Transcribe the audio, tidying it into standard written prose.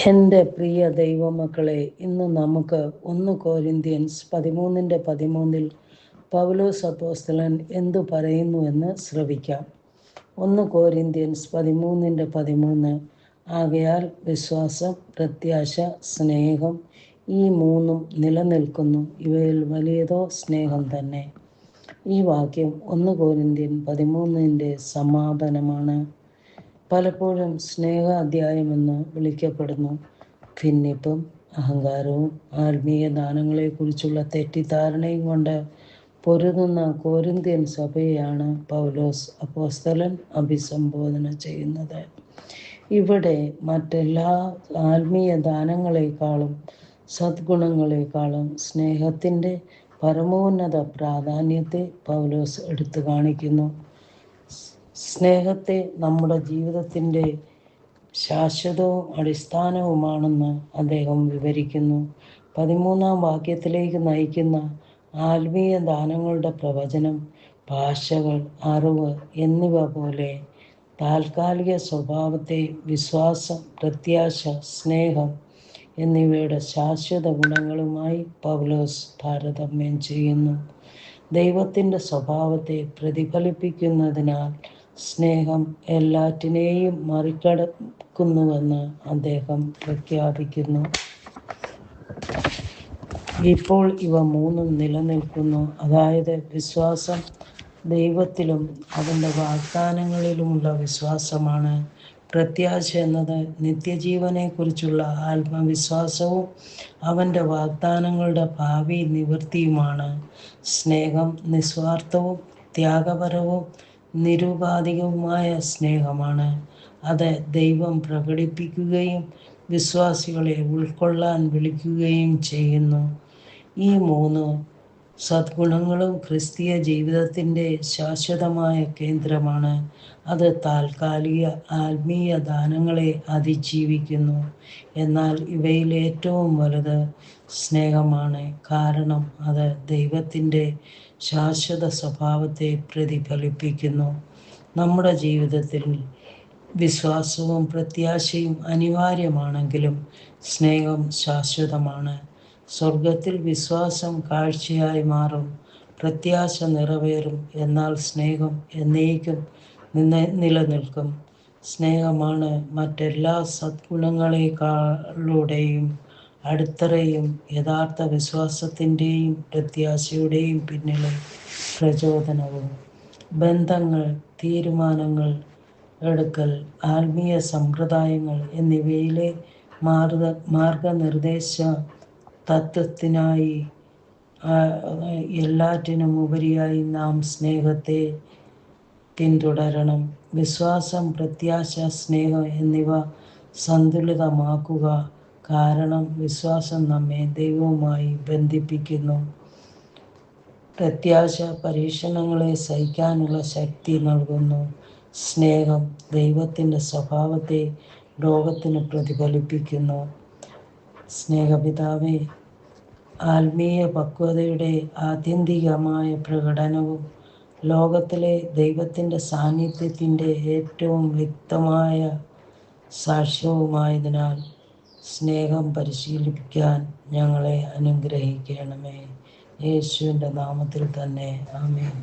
എൻ്റെ പ്രിയ ദൈവമക്കളെ, ഇന്ന് നമുക്ക് 1 കൊരിന്ത്യൻസ് 13:13 പൗലോസ് അപ്പോസ്തലൻ എന്തു പറയുന്നുവെന്ന് ശ്രവിക്കാം. 1 കൊരിന്ത്യൻസ് 13:13 ആകയാൽ വിശ്വാസം, പ്രത്യാശ, സ്നേഹം ഈ മൂന്നും നിലനിൽക്കുന്നു, ഇവയിൽ വലിയതോ സ്നേഹം തന്നെ. ഈ വാക്യം 1 കൊരിന്ത്യൻ 13 സമാപനമാണ്. പലപ്പോഴും സ്നേഹ അധ്യായമെന്ന് വിളിക്കപ്പെടുന്നു. ഭിന്നിപ്പും അഹങ്കാരവും ആത്മീയ ദാനങ്ങളെക്കുറിച്ചുള്ള തെറ്റിദ്ധാരണയും കൊണ്ട് പൊരുതുന്ന കൊരിന്ത്യൻ സഭയെയാണ് പൗലോസ് അപ്പോസ്തലൻ അഭിസംബോധന ചെയ്യുന്നത്. ഇവിടെ മറ്റെല്ലാ ആത്മീയ ദാനങ്ങളെക്കാളും സദ്ഗുണങ്ങളെക്കാളും സ്നേഹത്തിൻ്റെ പരമോന്നത പ്രാധാന്യത്തെ പൗലോസ് എടുത്തു കാണിക്കുന്നു. സ്നേഹത്തെ നമ്മുടെ ജീവിതത്തിൻ്റെ ശാശ്വതവും അടിസ്ഥാനവുമാണെന്ന് അദ്ദേഹം വിവരിക്കുന്നു. 13-ാം വാക്യത്തിലേക്ക് നയിക്കുന്ന ആത്മീയ ദാനങ്ങളുടെ പ്രവചനം, ഭാഷകൾ, അറിവ് എന്നിവ പോലെ താൽക്കാലിക സ്വഭാവത്തെ വിശ്വാസം, പ്രത്യാശ, സ്നേഹം എന്നിവയുടെ ശാശ്വത ഗുണങ്ങളുമായി പൗലോസ് താരതമ്യം ചെയ്യുന്നു. ദൈവത്തിൻ്റെ സ്വഭാവത്തെ പ്രതിഫലിപ്പിക്കുന്നതിനാൽ സ്നേഹം എല്ലാറ്റിനെയും മറികടക്കുന്നുവെന്ന് അദ്ദേഹം പ്രഖ്യാപിക്കുന്നു. ഇപ്പോൾ ഇവ മൂന്നും നിലനിൽക്കുന്നു, അതായത് വിശ്വാസം ദൈവത്തിലും അവൻ്റെ വാഗ്ദാനങ്ങളിലുമുള്ള വിശ്വാസമാണ്. പ്രത്യാശ എന്നത് നിത്യജീവനെക്കുറിച്ചുള്ള ആത്മവിശ്വാസവും അവൻ്റെ വാഗ്ദാനങ്ങളുടെ ഭാവി നിവൃത്തിയുമാണ്. സ്നേഹം നിസ്വാർത്ഥവും ത്യാഗപരവും നിരുപാധികവുമായ സ്നേഹമാണ്. അത് ദൈവം പ്രകടിപ്പിക്കുകയും വിശ്വാസികളെ ഉൾക്കൊള്ളാൻ വിളിക്കുകയും ചെയ്യുന്നു. ഈ മൂന്ന് സദ്ഗുണങ്ങളും ക്രിസ്തീയ ജീവിതത്തിൻ്റെ ശാശ്വതമായ കേന്ദ്രമാണ്. അത് താൽക്കാലിക ആത്മീയ ദാനങ്ങളെ അതിജീവിക്കുന്നു. എന്നാൽ ഇവയിൽ ഏറ്റവും വലുത് സ്നേഹമാണ്, കാരണം അത് ദൈവത്തിൻ്റെ ശാശ്വത സ്വഭാവത്തെ പ്രതിഫലിപ്പിക്കുന്നു. നമ്മുടെ ജീവിതത്തിൽ വിശ്വാസവും പ്രത്യാശയും അനിവാര്യമാണെങ്കിലും സ്നേഹം ശാശ്വതമാണ്. സ്വർഗത്തിൽ വിശ്വാസം കാഴ്ചയായി മാറും, പ്രത്യാശ നിറവേറും, എന്നാൽ സ്നേഹം എന്നേക്കും നിലനിൽക്കും. സ്നേഹമാണ് മറ്റെല്ലാ സദ്ഗുണങ്ങളെക്കാളുടെയും അടിത്തറയും യഥാർത്ഥ വിശ്വാസത്തിൻ്റെയും പ്രത്യാശയുടെയും പിന്നിലെ പ്രചോദനവും. ബന്ധങ്ങൾ, തീരുമാനങ്ങൾ എടുക്കൽ, ആത്മീയ സമ്പ്രദായങ്ങൾ എന്നിവയിലെ മാർഗനിർദ്ദേശ തത്വത്തിനായി എല്ലാറ്റിനും ഉപരിയായി നാം സ്നേഹത്തെ പിന്തുടരണം. വിശ്വാസം, പ്രത്യാശ, സ്നേഹം എന്നിവ സന്തുലിതമാക്കുക, കാരണം വിശ്വാസം നമ്മെ ദൈവവുമായി ബന്ധിപ്പിക്കുന്നു. പ്രത്യാശ പരീക്ഷണങ്ങളെ സഹിക്കാനുള്ള ശക്തി നൽകുന്നു. സ്നേഹം ദൈവത്തിൻ്റെ സ്വഭാവത്തെ ലോകത്തിന് പ്രതിഫലിപ്പിക്കുന്നു. സ്നേഹപിതാവേ, ആത്മീയ പക്വതയുടെ ആത്യന്തികമായ പ്രകടനവും ലോകത്തിലെ ദൈവത്തിൻ്റെ സാന്നിധ്യത്തിൻ്റെ ഏറ്റവും വ്യക്തമായ സാക്ഷ്യവുമായതിനാൽ സ്നേഹം പരിശീലിപ്പിക്കാൻ ഞങ്ങളെ അനുഗ്രഹിക്കണമേ. യേശുവിൻ്റെ നാമത്തിൽ തന്നെ, ആമേൻ.